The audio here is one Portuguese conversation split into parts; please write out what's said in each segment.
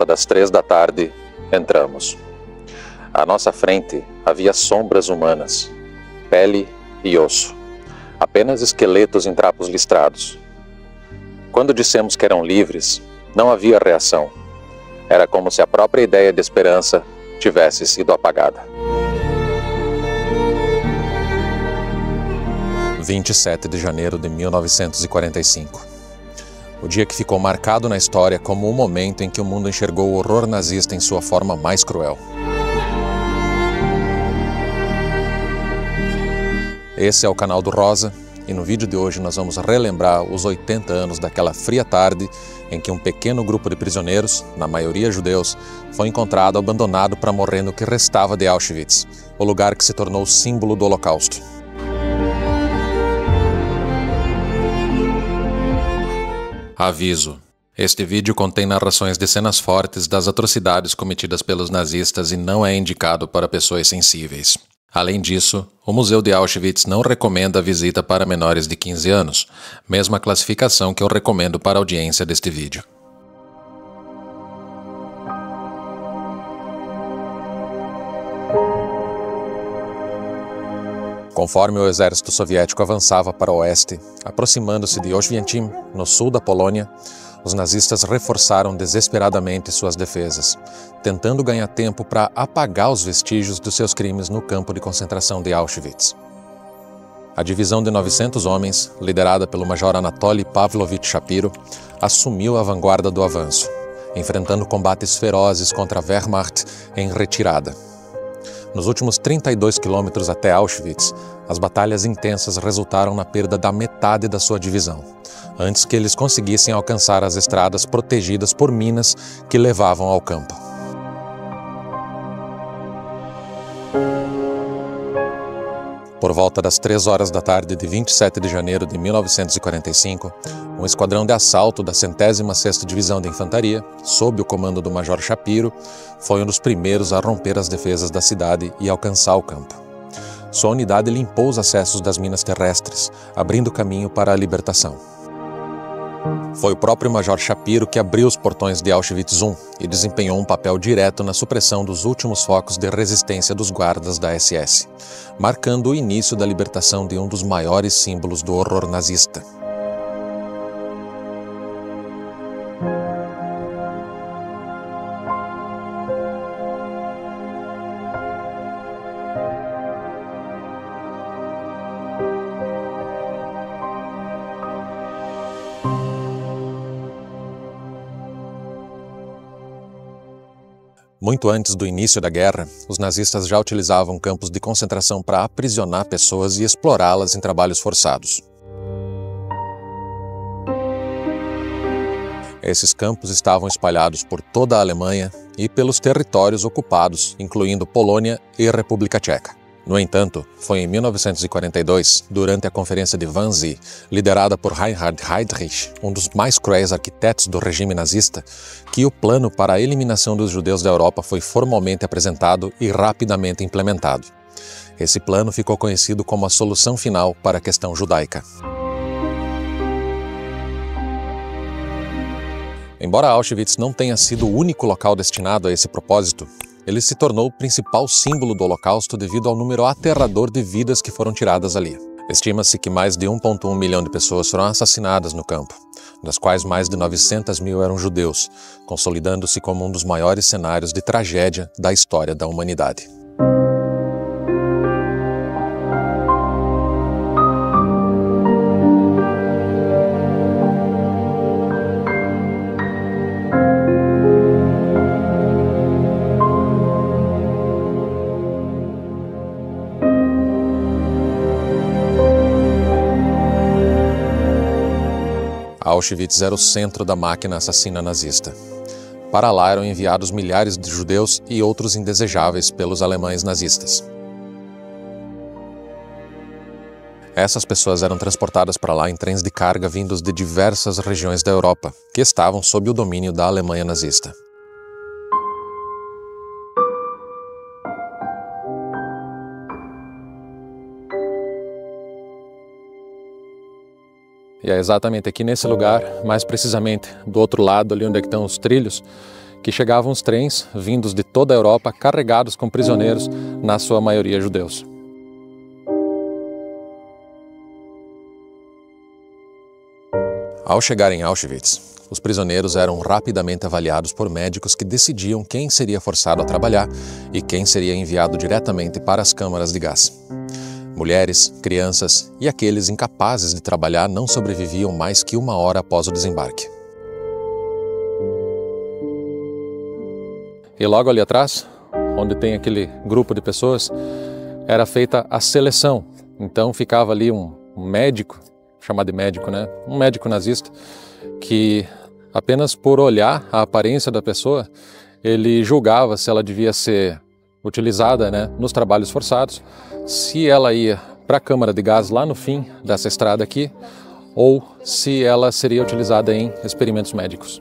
das 3 da tarde, entramos. À nossa frente havia sombras humanas, pele e osso, apenas esqueletos em trapos listrados. Quando dissemos que eram livres, não havia reação. Era como se a própria ideia de esperança tivesse sido apagada. 27 de janeiro de 1945. O dia que ficou marcado na história como o momento em que o mundo enxergou o horror nazista em sua forma mais cruel. Esse é o canal do Rosa, e no vídeo de hoje nós vamos relembrar os 80 anos daquela fria tarde em que um pequeno grupo de prisioneiros, na maioria judeus, foi encontrado abandonado para morrer no que restava de Auschwitz, o lugar que se tornou símbolo do Holocausto. Aviso: este vídeo contém narrações de cenas fortes das atrocidades cometidas pelos nazistas e não é indicado para pessoas sensíveis. Além disso, o Museu de Auschwitz não recomenda a visita para menores de 15 anos, mesma classificação que eu recomendo para a audiência deste vídeo. Conforme o exército soviético avançava para o oeste, aproximando-se de Oświęcim, no sul da Polônia, os nazistas reforçaram desesperadamente suas defesas, tentando ganhar tempo para apagar os vestígios dos seus crimes no campo de concentração de Auschwitz. A divisão de 900 homens, liderada pelo major Anatoly Pavlovich Shapiro, assumiu a vanguarda do avanço, enfrentando combates ferozes contra a Wehrmacht em retirada. Nos últimos 32 quilômetros até Auschwitz, as batalhas intensas resultaram na perda da metade da sua divisão, antes que eles conseguissem alcançar as estradas protegidas por minas que levavam ao campo. Por volta das 3 horas da tarde de 27 de janeiro de 1945, um esquadrão de assalto da 106ª Divisão de Infantaria, sob o comando do Major Shapiro, foi um dos primeiros a romper as defesas da cidade e alcançar o campo. Sua unidade limpou os acessos das minas terrestres, abrindo caminho para a libertação. Foi o próprio Major Shapiro que abriu os portões de Auschwitz I e desempenhou um papel direto na supressão dos últimos focos de resistência dos guardas da SS, marcando o início da libertação de um dos maiores símbolos do horror nazista. Muito antes do início da guerra, os nazistas já utilizavam campos de concentração para aprisionar pessoas e explorá-las em trabalhos forçados. Esses campos estavam espalhados por toda a Alemanha e pelos territórios ocupados, incluindo Polônia e República Tcheca. No entanto, foi em 1942, durante a Conferência de Wannsee, liderada por Reinhard Heydrich, um dos mais cruéis arquitetos do regime nazista, que o plano para a eliminação dos judeus da Europa foi formalmente apresentado e rapidamente implementado. Esse plano ficou conhecido como a solução final para a questão judaica. Embora Auschwitz não tenha sido o único local destinado a esse propósito, ele se tornou o principal símbolo do Holocausto devido ao número aterrador de vidas que foram tiradas ali. Estima-se que mais de 1,1 milhão de pessoas foram assassinadas no campo, das quais mais de 900 mil eram judeus, consolidando-se como um dos maiores cenários de tragédia da história da humanidade. Auschwitz era o centro da máquina assassina nazista. Para lá eram enviados milhares de judeus e outros indesejáveis pelos alemães nazistas. Essas pessoas eram transportadas para lá em trens de carga vindos de diversas regiões da Europa, que estavam sob o domínio da Alemanha nazista. E é exatamente aqui nesse lugar, mais precisamente do outro lado, ali onde é que estão os trilhos, que chegavam os trens vindos de toda a Europa carregados com prisioneiros, na sua maioria judeus. Ao chegar em Auschwitz, os prisioneiros eram rapidamente avaliados por médicos que decidiam quem seria forçado a trabalhar e quem seria enviado diretamente para as câmaras de gás. Mulheres, crianças e aqueles incapazes de trabalhar não sobreviviam mais que 1 hora após o desembarque. E logo ali atrás, onde tem aquele grupo de pessoas, era feita a seleção. Então ficava ali um médico, chamado de médico, né? Um médico nazista, que apenas por olhar a aparência da pessoa, ele julgava se ela devia ser utilizada, né, nos trabalhos forçados, se ela ia para a câmara de gás lá no fim dessa estrada aqui, ou se ela seria utilizada em experimentos médicos.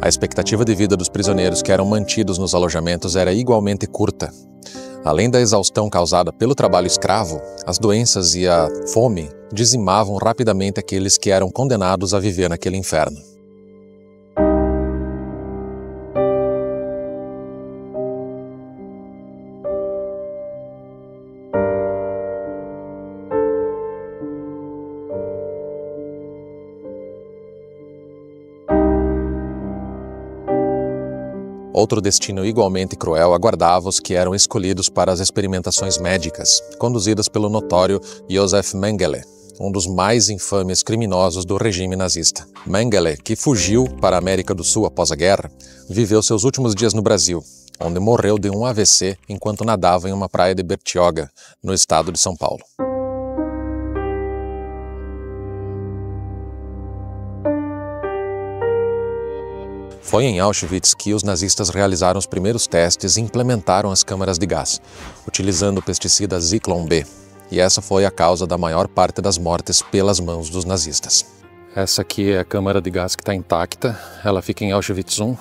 A expectativa de vida dos prisioneiros que eram mantidos nos alojamentos era igualmente curta. Além da exaustão causada pelo trabalho escravo, as doenças e a fome dizimavam rapidamente aqueles que eram condenados a viver naquele inferno. Outro destino igualmente cruel aguardava os que eram escolhidos para as experimentações médicas, conduzidas pelo notório Josef Mengele, um dos mais infames criminosos do regime nazista. Mengele, que fugiu para a América do Sul após a guerra, viveu seus últimos dias no Brasil, onde morreu de um AVC enquanto nadava em uma praia de Bertioga, no estado de São Paulo. Foi em Auschwitz que os nazistas realizaram os primeiros testes e implementaram as câmaras de gás, utilizando o pesticida Zyklon B. E essa foi a causa da maior parte das mortes pelas mãos dos nazistas. Essa aqui é a câmara de gás que está intacta, ela fica em Auschwitz I.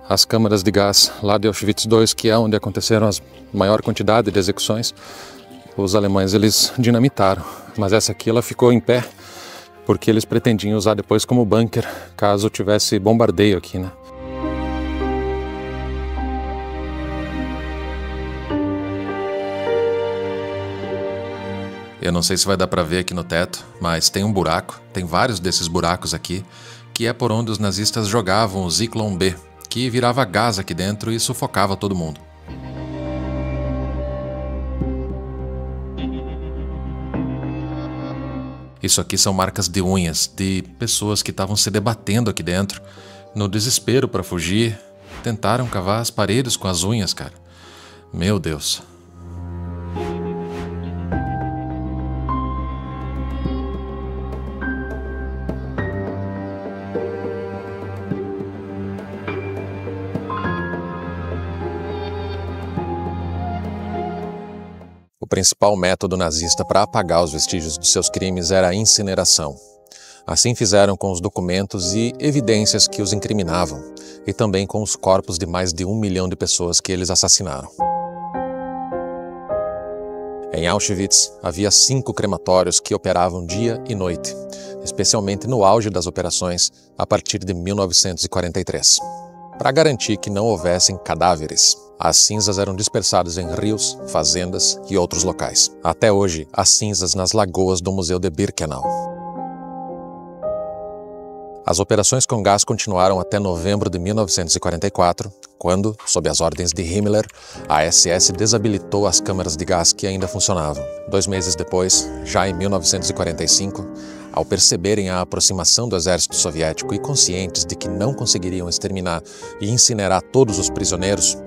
As câmaras de gás lá de Auschwitz II, que é onde aconteceram a maior quantidade de execuções, os alemães eles dinamitaram, mas essa aqui ela ficou em pé, porque eles pretendiam usar depois como bunker, caso tivesse bombardeio aqui, né? Eu não sei se vai dar para ver aqui no teto, mas tem um buraco, tem vários desses buracos aqui, que é por onde os nazistas jogavam o Zyklon B, que virava gás aqui dentro e sufocava todo mundo. Isso aqui são marcas de unhas de pessoas que estavam se debatendo aqui dentro. No desespero para fugir, tentaram cavar as paredes com as unhas, cara. Meu Deus. O principal método nazista para apagar os vestígios de seus crimes era a incineração. Assim fizeram com os documentos e evidências que os incriminavam, e também com os corpos de mais de 1 milhão de pessoas que eles assassinaram. Em Auschwitz, havia 5 crematórios que operavam dia e noite, especialmente no auge das operações, a partir de 1943. Para garantir que não houvessem cadáveres, as cinzas eram dispersadas em rios, fazendas e outros locais. Até hoje, há cinzas nas lagoas do Museu de Birkenau. As operações com gás continuaram até novembro de 1944, quando, sob as ordens de Himmler, a SS desabilitou as câmaras de gás que ainda funcionavam. 2 meses depois, já em 1945, ao perceberem a aproximação do exército soviético e conscientes de que não conseguiriam exterminar e incinerar todos os prisioneiros,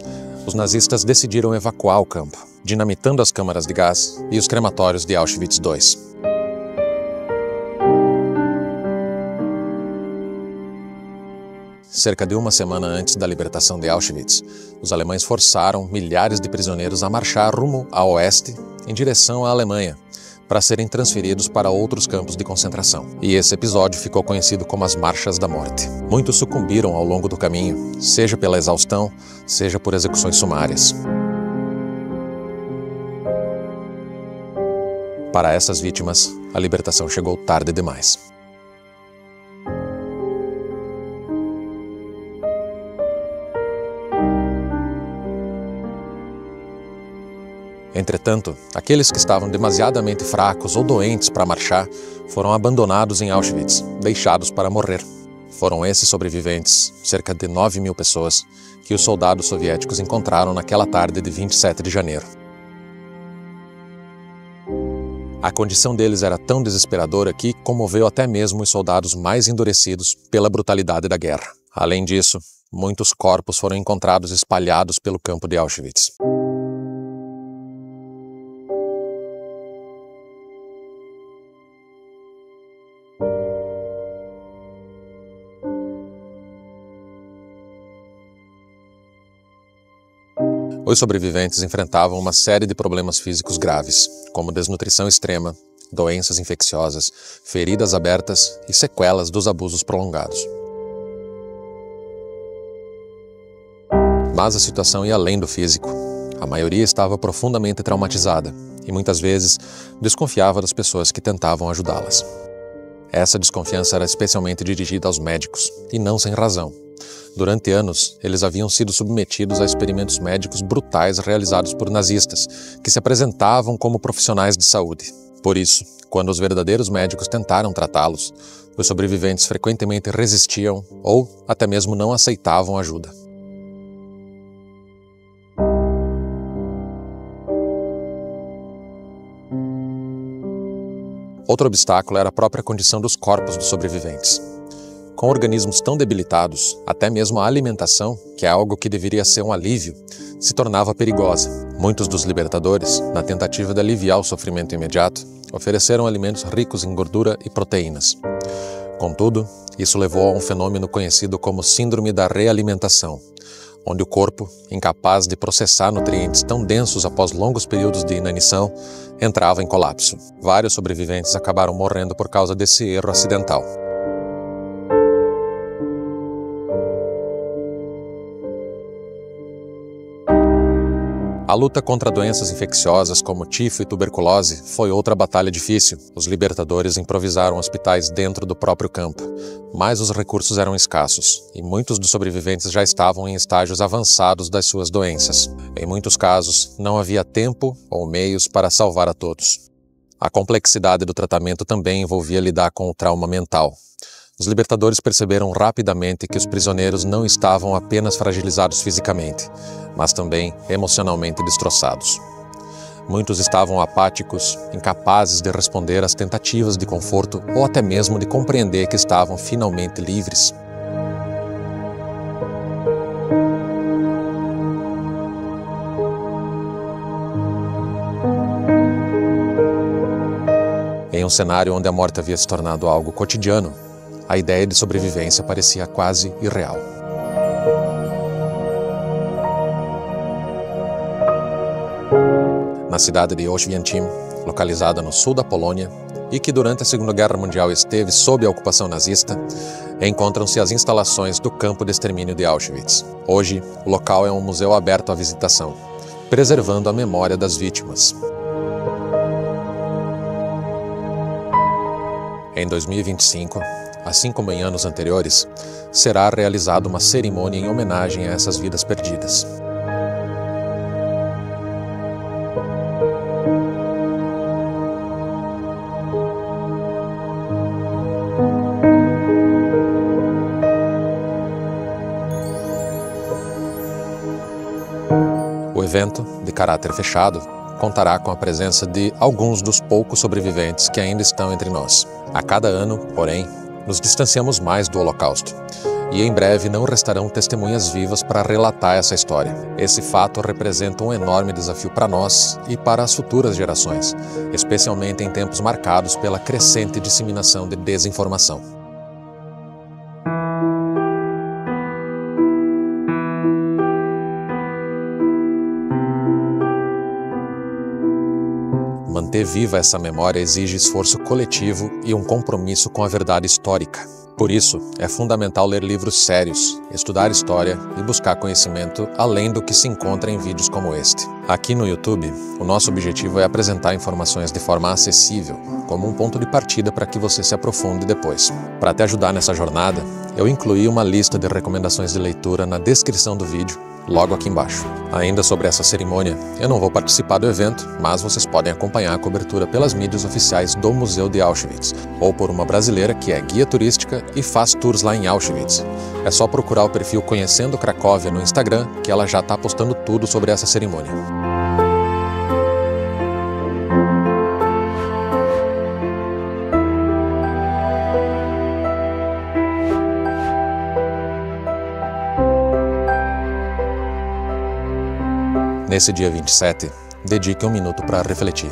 os nazistas decidiram evacuar o campo, dinamitando as câmaras de gás e os crematórios de Auschwitz II. Cerca de 1 semana antes da libertação de Auschwitz, os alemães forçaram milhares de prisioneiros a marchar rumo a oeste, em direção à Alemanha, para serem transferidos para outros campos de concentração. E esse episódio ficou conhecido como as Marchas da Morte. Muitos sucumbiram ao longo do caminho, seja pela exaustão, seja por execuções sumárias. Para essas vítimas, a libertação chegou tarde demais. Entretanto, aqueles que estavam demasiadamente fracos ou doentes para marchar foram abandonados em Auschwitz, deixados para morrer. Foram esses sobreviventes, cerca de 9.000 pessoas, que os soldados soviéticos encontraram naquela tarde de 27 de janeiro. A condição deles era tão desesperadora que comoveu até mesmo os soldados mais endurecidos pela brutalidade da guerra. Além disso, muitos corpos foram encontrados espalhados pelo campo de Auschwitz. Os sobreviventes enfrentavam uma série de problemas físicos graves, como desnutrição extrema, doenças infecciosas, feridas abertas e sequelas dos abusos prolongados. Mas a situação ia além do físico. A maioria estava profundamente traumatizada e muitas vezes desconfiava das pessoas que tentavam ajudá-las. Essa desconfiança era especialmente dirigida aos médicos, e não sem razão. Durante anos, eles haviam sido submetidos a experimentos médicos brutais realizados por nazistas, que se apresentavam como profissionais de saúde. Por isso, quando os verdadeiros médicos tentaram tratá-los, os sobreviventes frequentemente resistiam ou até mesmo não aceitavam ajuda. Outro obstáculo era a própria condição dos corpos dos sobreviventes. Com organismos tão debilitados, até mesmo a alimentação, que é algo que deveria ser um alívio, se tornava perigosa. Muitos dos libertadores, na tentativa de aliviar o sofrimento imediato, ofereceram alimentos ricos em gordura e proteínas. Contudo, isso levou a um fenômeno conhecido como síndrome da realimentação, onde o corpo, incapaz de processar nutrientes tão densos após longos períodos de inanição, entrava em colapso. Vários sobreviventes acabaram morrendo por causa desse erro acidental. A luta contra doenças infecciosas como tifo e tuberculose foi outra batalha difícil. Os libertadores improvisaram hospitais dentro do próprio campo, mas os recursos eram escassos e muitos dos sobreviventes já estavam em estágios avançados das suas doenças. Em muitos casos, não havia tempo ou meios para salvar a todos. A complexidade do tratamento também envolvia lidar com o trauma mental. Os libertadores perceberam rapidamente que os prisioneiros não estavam apenas fragilizados fisicamente, mas também emocionalmente destroçados. Muitos estavam apáticos, incapazes de responder às tentativas de conforto ou até mesmo de compreender que estavam finalmente livres. Em um cenário onde a morte havia se tornado algo cotidiano, a ideia de sobrevivência parecia quase irreal. Na cidade de Oświęcim, localizada no sul da Polônia, e que durante a Segunda Guerra Mundial esteve sob a ocupação nazista, encontram-se as instalações do campo de extermínio de Auschwitz. Hoje, o local é um museu aberto à visitação, preservando a memória das vítimas. Em 2025, assim como em anos anteriores, será realizada uma cerimônia em homenagem a essas vidas perdidas. O evento, de caráter fechado, contará com a presença de alguns dos poucos sobreviventes que ainda estão entre nós. A cada ano, porém, nos distanciamos mais do Holocausto, e em breve não restarão testemunhas vivas para relatar essa história. Esse fato representa um enorme desafio para nós e para as futuras gerações, especialmente em tempos marcados pela crescente disseminação de desinformação. Manter viva essa memória exige esforço coletivo e um compromisso com a verdade histórica. Por isso, é fundamental ler livros sérios, estudar história e buscar conhecimento além do que se encontra em vídeos como este. Aqui no YouTube, o nosso objetivo é apresentar informações de forma acessível, como um ponto de partida para que você se aprofunde depois. Para te ajudar nessa jornada, eu incluí uma lista de recomendações de leitura na descrição do vídeo, logo aqui embaixo. Ainda sobre essa cerimônia, eu não vou participar do evento, mas vocês podem acompanhar a cobertura pelas mídias oficiais do Museu de Auschwitz, ou por uma brasileira que é guia turística e faz tours lá em Auschwitz. É só procurar o perfil Conhecendo Cracóvia no Instagram, que ela já está postando tudo sobre essa cerimônia. Nesse dia 27, dedique um minuto para refletir.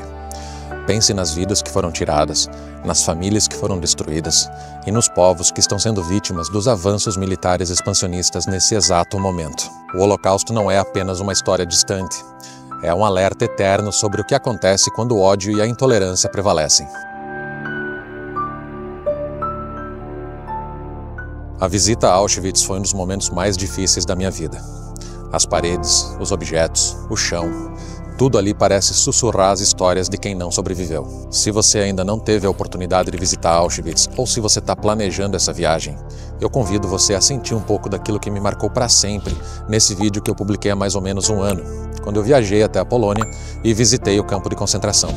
Pense nas vidas que foram tiradas, nas famílias que foram destruídas e nos povos que estão sendo vítimas dos avanços militares expansionistas nesse exato momento. O Holocausto não é apenas uma história distante, é um alerta eterno sobre o que acontece quando o ódio e a intolerância prevalecem. A visita a Auschwitz foi um dos momentos mais difíceis da minha vida. As paredes, os objetos, o chão, tudo ali parece sussurrar as histórias de quem não sobreviveu. Se você ainda não teve a oportunidade de visitar Auschwitz, ou se você está planejando essa viagem, eu convido você a sentir um pouco daquilo que me marcou para sempre nesse vídeo que eu publiquei há mais ou menos um ano, quando eu viajei até a Polônia e visitei o campo de concentração.